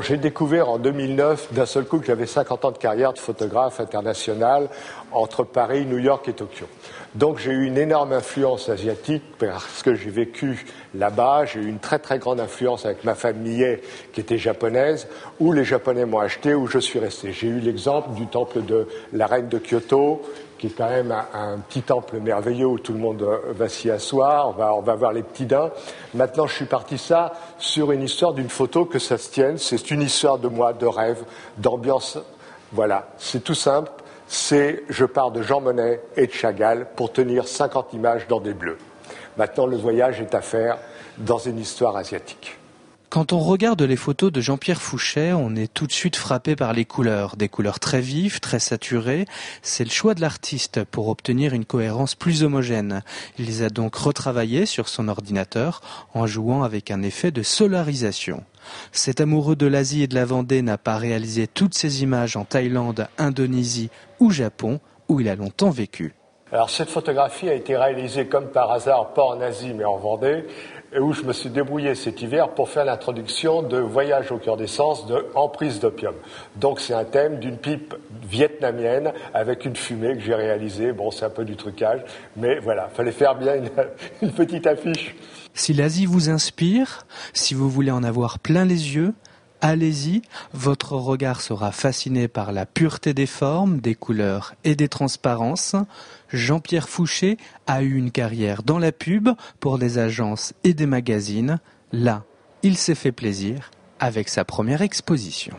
J'ai découvert en 2009 d'un seul coup que j'avais 50 ans de carrière de photographe international entre Paris, New York et Tokyo. Donc j'ai eu une énorme influence asiatique parce que j'ai vécu là-bas. J'ai eu une très très grande influence avec ma famille qui était japonaise, où les Japonais m'ont acheté, où je suis resté. J'ai eu l'exemple du temple de la reine de Kyoto, qui est quand même un petit temple merveilleux où tout le monde va s'y asseoir, on va voir les petits daims. Maintenant, je suis parti ça sur une histoire d'une photo que ça se tienne. C'est une histoire de moi, de rêve, d'ambiance. Voilà, c'est tout simple. Je pars de Jean Monnet et de Chagall pour tenir 50 images dans des bleus. Maintenant, le voyage est à faire dans une histoire asiatique. Quand on regarde les photos de Jean-Pierre Fouché, on est tout de suite frappé par les couleurs. Des couleurs très vives, très saturées. C'est le choix de l'artiste pour obtenir une cohérence plus homogène. Il les a donc retravaillées sur son ordinateur en jouant avec un effet de solarisation. Cet amoureux de l'Asie et de la Vendée n'a pas réalisé toutes ces images en Thaïlande, Indonésie ou Japon, où il a longtemps vécu. Alors cette photographie a été réalisée comme par hasard, pas en Asie mais en Vendée, où je me suis débrouillé cet hiver pour faire l'introduction de Voyage au cœur des sens de Emprise d'opium. Donc c'est un thème d'une pipe vietnamienne avec une fumée que j'ai réalisée. Bon, c'est un peu du trucage, mais voilà, fallait faire bien une petite affiche. Si l'Asie vous inspire, si vous voulez en avoir plein les yeux, allez-y, votre regard sera fasciné par la pureté des formes, des couleurs et des transparences. Jean-Pierre Fouché a eu une carrière dans la pub pour des agences et des magazines. Là, il s'est fait plaisir avec sa première exposition.